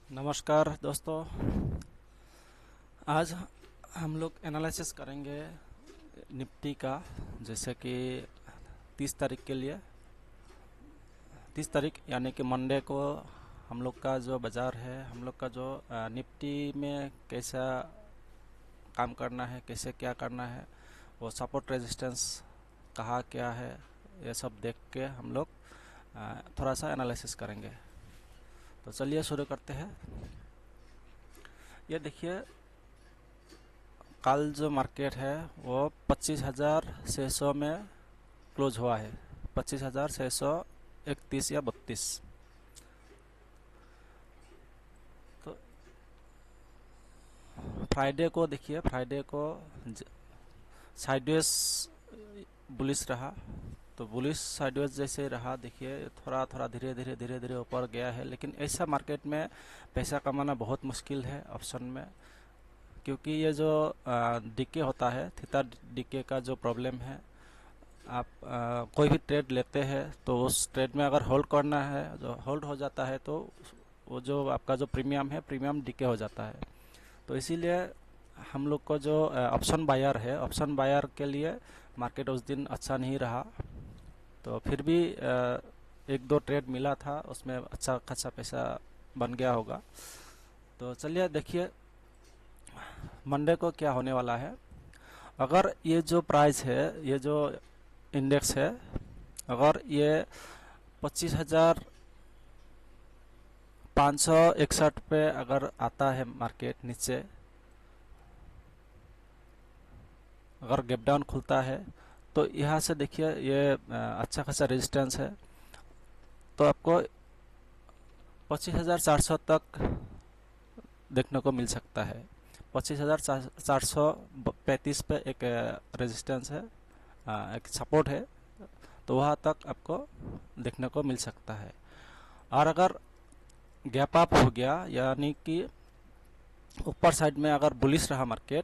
नमस्कार दोस्तों। आज हम लोग एनालिसिस करेंगे निफ्टी का। जैसे कि 30 तारीख के लिए 30 तारीख यानी कि मंडे को हम लोग का जो बाज़ार है, हम लोग का जो निफ्टी में कैसा काम करना है, कैसे क्या करना है, वो सपोर्ट रेजिस्टेंस कहाँ क्या है, ये सब देख के हम लोग थोड़ा सा एनालिसिस करेंगे। तो चलिए शुरू करते हैं। ये देखिए, कल जो मार्केट है वो 25,600 में क्लोज हुआ है। 25,631 या 32। तो फ्राइडे को देखिए, फ्राइडे को साइडवेज बुलिश रहा। तो बुलिश साइडवेज जैसे रहा, देखिए थोड़ा थोड़ा धीरे धीरे ऊपर गया है। लेकिन ऐसा मार्केट में पैसा कमाना बहुत मुश्किल है ऑप्शन में, क्योंकि ये जो डीके होता है, थीटा डीके का जो प्रॉब्लम है। आप कोई भी ट्रेड लेते हैं तो उस ट्रेड में अगर होल्ड करना है, जो होल्ड हो जाता है तो वो जो आपका जो प्रीमियम है, प्रीमियम डीके हो जाता है। तो इसीलिए हम लोग को जो ऑप्शन बायर है, ऑप्शन बायर के लिए मार्केट उस दिन अच्छा नहीं रहा। तो फिर भी एक दो ट्रेड मिला था, उसमें अच्छा खासा पैसा बन गया होगा। तो चलिए देखिए मंडे को क्या होने वाला है। अगर ये जो प्राइस है, ये जो इंडेक्स है, अगर ये 25,561 पे अगर आता है मार्केट नीचे, अगर गैप डाउन खुलता है, तो यहाँ से देखिए ये अच्छा खासा रेजिस्टेंस है। तो आपको 25,400 तक देखने को मिल सकता है। 25,435 पे एक रेजिस्टेंस है, एक सपोर्ट है। तो वहाँ तक आपको देखने को मिल सकता है। और अगर गैप अप हो गया, यानी कि ऊपर साइड में अगर बुलिश रहा मार्केट,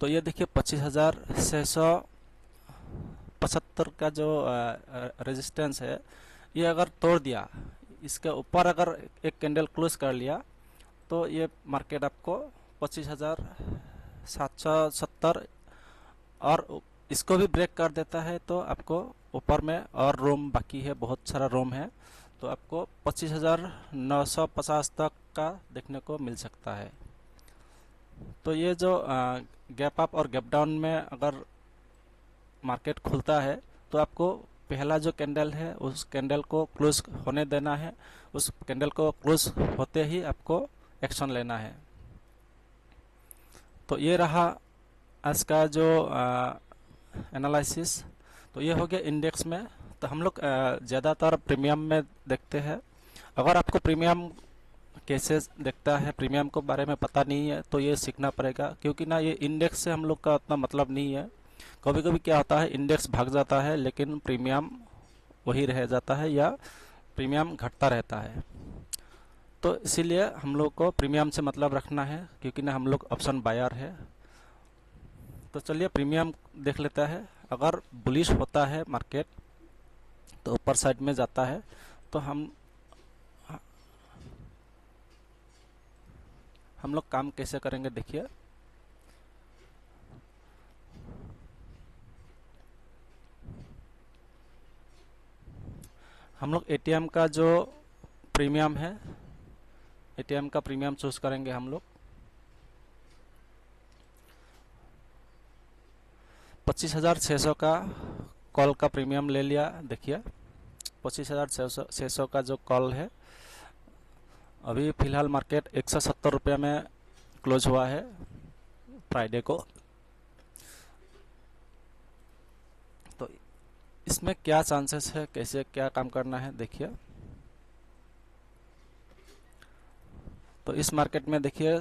तो ये देखिए 25,675 का जो रेजिस्टेंस है, ये अगर तोड़ दिया, इसके ऊपर अगर एक कैंडल क्लोज कर लिया, तो ये मार्केट आपको 25,770 और इसको भी ब्रेक कर देता है, तो आपको ऊपर में और रूम बाकी है, बहुत सारा रूम है। तो आपको 25,950 तक का देखने को मिल सकता है। तो ये जो गैप अप और गैप डाउन में अगर मार्केट खुलता है, तो आपको पहला जो कैंडल है उस कैंडल को क्लोज होने देना है। उस कैंडल को क्लोज होते ही आपको एक्शन लेना है। तो ये रहा आज का जो एनालिसिस। तो ये हो गया इंडेक्स में। तो हम लोग ज़्यादातर प्रीमियम में देखते हैं। अगर आपको प्रीमियम कैसे देखता है, प्रीमियम के बारे में पता नहीं है, तो ये सीखना पड़ेगा, क्योंकि ना ये इंडेक्स से हम लोग का उतना मतलब नहीं है। कभी कभी क्या होता है, इंडेक्स भाग जाता है लेकिन प्रीमियम वही रह जाता है, या प्रीमियम घटता रहता है। तो इसीलिए हम लोग को प्रीमियम से मतलब रखना है, क्योंकि ना हम लोग ऑप्शन बायर है। तो चलिए प्रीमियम देख लेता है। अगर बुलिश होता है मार्केट, तो ऊपर साइड में जाता है, तो हम लोग काम कैसे करेंगे देखिए। हम लोग एटीएम का जो प्रीमियम है, एटीएम का प्रीमियम चूज करेंगे हम लोग। 25,600 का कॉल का प्रीमियम ले लिया। देखिए 25,600 का जो कॉल है, अभी फिलहाल मार्केट 170 रुपये में क्लोज हुआ है फ्राइडे को। तो इसमें क्या चांसेस है, कैसे क्या काम करना है देखिए। तो इस मार्केट में देखिए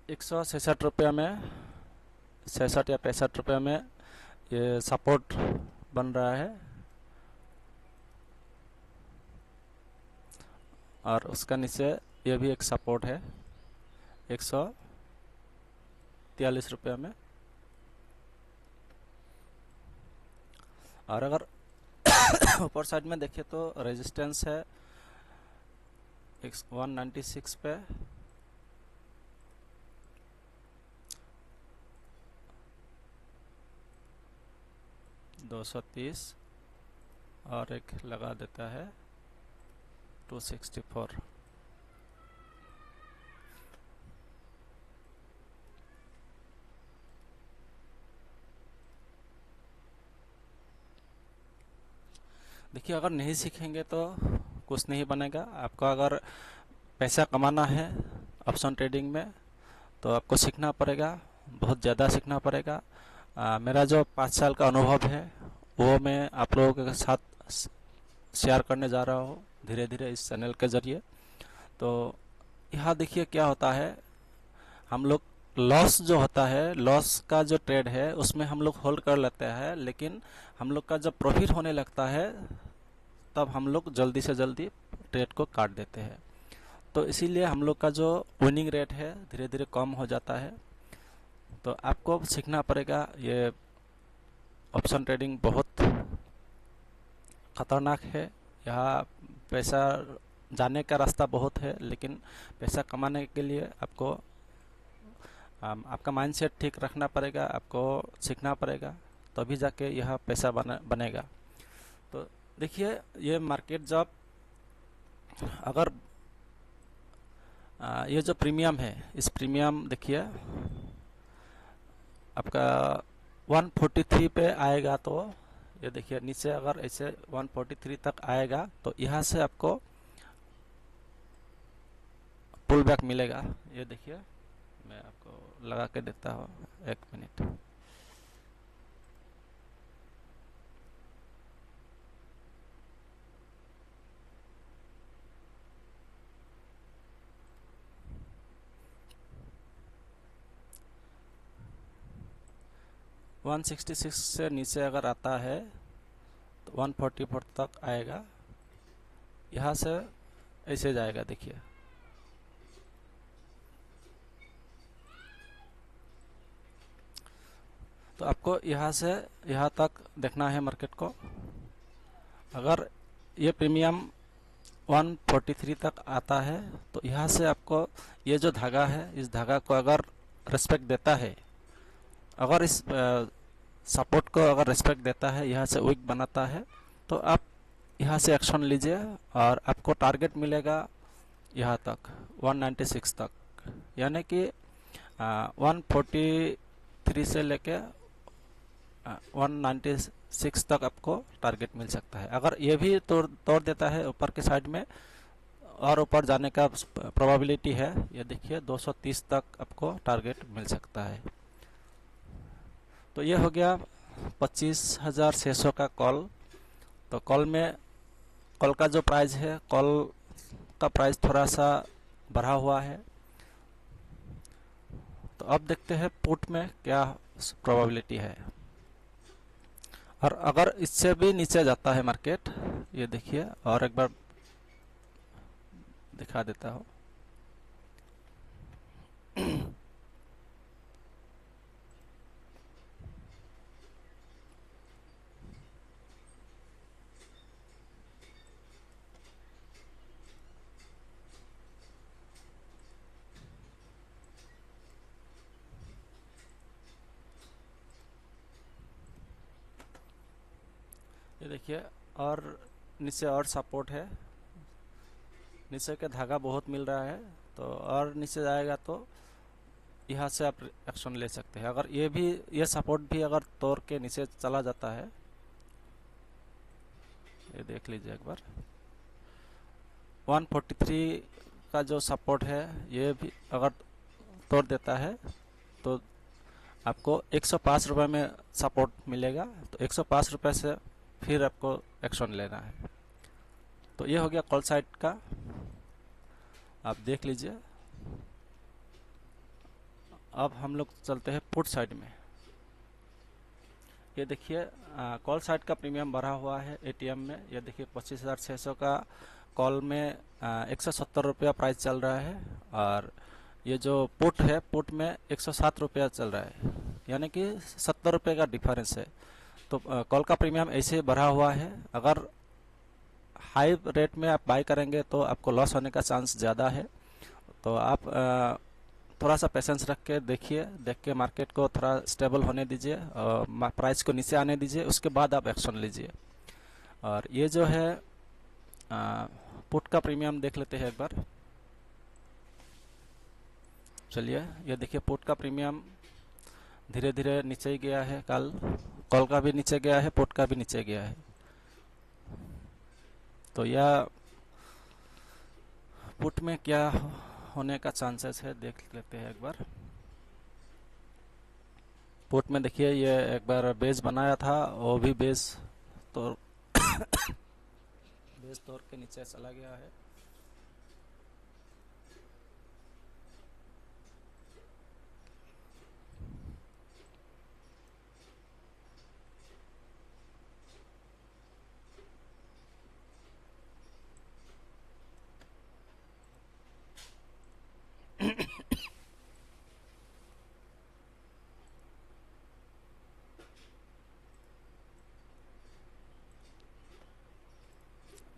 166 रुपये में, 66 या 65 रुपये में ये सपोर्ट बन रहा है, और उसका नीचे ये भी एक सपोर्ट है 143 रुपये में। और अगर ऊपर साइड में देखिए तो रेजिस्टेंस है 196 पे 230 और एक लगा देता है 264। देखिए, अगर नहीं सीखेंगे तो कुछ नहीं बनेगा। आपको अगर पैसा कमाना है ऑप्शन ट्रेडिंग में तो आपको सीखना पड़ेगा, बहुत ज़्यादा सीखना पड़ेगा। मेरा जो 5 साल का अनुभव है वो मैं आप लोगों के साथ शेयर करने जा रहा हूँ धीरे धीरे इस चैनल के ज़रिए। तो यहाँ देखिए क्या होता है, हम लोग लॉस जो होता है, लॉस का जो ट्रेड है उसमें हम लोग होल्ड कर लेते हैं, लेकिन हम लोग का जब प्रॉफिट होने लगता है तब हम लोग जल्दी से जल्दी ट्रेड को काट देते हैं। तो इसीलिए हम लोग का जो विनिंग रेट है धीरे धीरे कम हो जाता है। तो आपको सीखना पड़ेगा। ये ऑप्शन ट्रेडिंग बहुत ख़तरनाक है। यहाँ पैसा जाने का रास्ता बहुत है, लेकिन पैसा कमाने के लिए आपको आपका माइंडसेट ठीक रखना पड़ेगा, आपको सीखना पड़ेगा, तभी जाके यह पैसा बनेगा। तो देखिए, ये मार्केट जब अगर ये जो प्रीमियम है, इस प्रीमियम देखिए आपका 143 पे आएगा, तो ये देखिए नीचे अगर ऐसे 143 तक आएगा तो यहाँ से आपको पुल बैक मिलेगा। ये देखिए, मैं आपको लगा के देता हूँ, 1 मिनट। वन 166 से नीचे अगर आता है तो 144 तक आएगा, यहाँ से ऐसे जाएगा। देखिए, तो आपको यहाँ से यहाँ तक देखना है मार्केट को। अगर ये प्रीमियम 143 तक आता है तो यहाँ से आपको ये जो धागा है, इस धागा को अगर रिस्पेक्ट देता है, अगर इस सपोर्ट को अगर रिस्पेक्ट देता है, यहाँ से वीक बनाता है, तो आप यहाँ से एक्शन लीजिए और आपको टारगेट मिलेगा यहाँ तक 196 तक, यानी कि 143 से लेके 196 तक आपको टारगेट मिल सकता है। अगर ये भी तोड़ देता है ऊपर के साइड में, और ऊपर जाने का प्रोबेबिलिटी है, ये देखिए 230 तक आपको टारगेट मिल सकता है। तो ये हो गया 25,600 का कॉल। तो कॉल का जो प्राइस है, कॉल का प्राइस थोड़ा सा बढ़ा हुआ है। तो अब देखते हैं पुट में क्या प्रोबेबिलिटी है। और अगर इससे भी नीचे जाता है मार्केट, ये देखिए, और एक बार दिखा देता हूँ। ये देखिए, और नीचे और सपोर्ट है, नीचे का धागा बहुत मिल रहा है। तो और नीचे जाएगा तो यहाँ से आप एक्शन ले सकते हैं। अगर ये सपोर्ट भी अगर तोड़ के नीचे चला जाता है, ये देख लीजिए एक बार, 143 का जो सपोर्ट है ये भी अगर तोड़ देता है तो आपको 105 रुपये में सपोर्ट मिलेगा। तो 105 रुपये से फिर आपको एक्शन लेना है। तो ये हो गया कॉल साइड का, आप देख लीजिए। अब हम लोग चलते हैं पुट साइड में। ये देखिए, कॉल साइड का प्रीमियम बढ़ा हुआ है एटीएम में। ये देखिए 25,600 का कॉल में 170 रुपया प्राइस चल रहा है, और ये जो पुट है, पुट में 107 रुपया चल रहा है, यानी कि 70 रुपये का डिफरेंस है। तो कॉल का प्रीमियम ऐसे बढ़ा हुआ है। अगर हाई रेट में आप बाय करेंगे तो आपको लॉस होने का चांस ज़्यादा है। तो आप थोड़ा सा पेशेंस रख के देखिए, देख के मार्केट को थोड़ा स्टेबल होने दीजिए और प्राइस को नीचे आने दीजिए, उसके बाद आप एक्शन लीजिए। और ये जो है पुट का प्रीमियम देख लेते हैं एक बार। चलिए, ये देखिए पुट का प्रीमियम धीरे धीरे नीचे ही गया है। कॉल का भी नीचे गया है, पुट का भी नीचे गया है। तो यह पुट में क्या होने का चांसेस है देख लेते हैं एक बार। पुट में देखिए ये एक बार बेस बनाया था, वो भी बेस तो बेस तोड़ के नीचे चला गया है।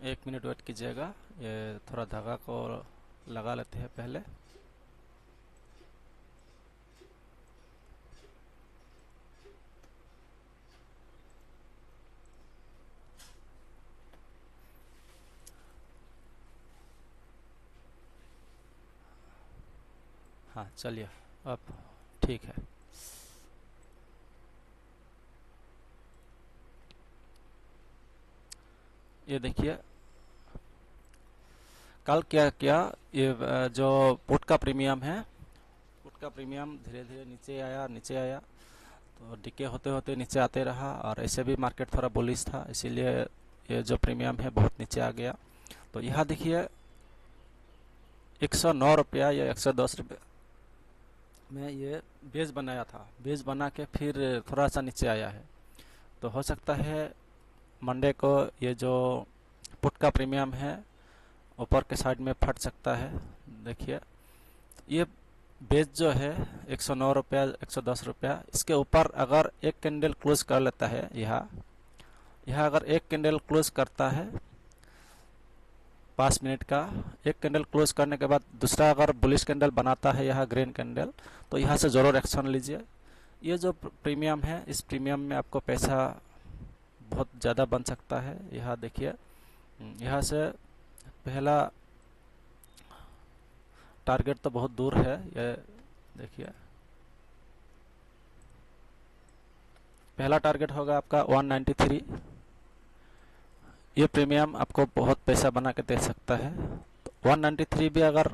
एक मिनट वेट कीजिएगा, ये थोड़ा धागा को लगा लेते हैं पहले। हाँ चलिए, अब ठीक है। ये देखिए कल क्या किया, ये जो पुट का प्रीमियम है, पुट का प्रीमियम धीरे धीरे नीचे आया तो डिके होते होते नीचे आते रहा। और ऐसे भी मार्केट थोड़ा बुलिश था, इसीलिए ये जो प्रीमियम है बहुत नीचे आ गया। तो यहाँ देखिए 109 रुपया या 110 रुपये में ये बेस बनाया था, बेस बना के फिर थोड़ा सा नीचे आया है। तो हो सकता है मंडे को ये जो पुट का प्रीमियम है ऊपर के साइड में फट सकता है। देखिए ये बेस जो है 109 रुपया 110 रुपया, इसके ऊपर अगर एक कैंडल क्लोज कर लेता है, यहाँ अगर एक कैंडल क्लोज करता है 5 मिनट का, एक कैंडल क्लोज करने के बाद दूसरा अगर बुलिश कैंडल बनाता है यहाँ ग्रीन कैंडल, तो यहाँ से ज़रूर एक्शन लीजिए। ये जो प्रीमियम है, इस प्रीमियम में आपको पैसा बहुत ज़्यादा बन सकता है। यहाँ देखिए, यहाँ से पहला टारगेट तो बहुत दूर है, ये देखिए पहला टारगेट होगा आपका 193। ये प्रीमियम आपको बहुत पैसा बना के दे सकता है। तो 193 भी अगर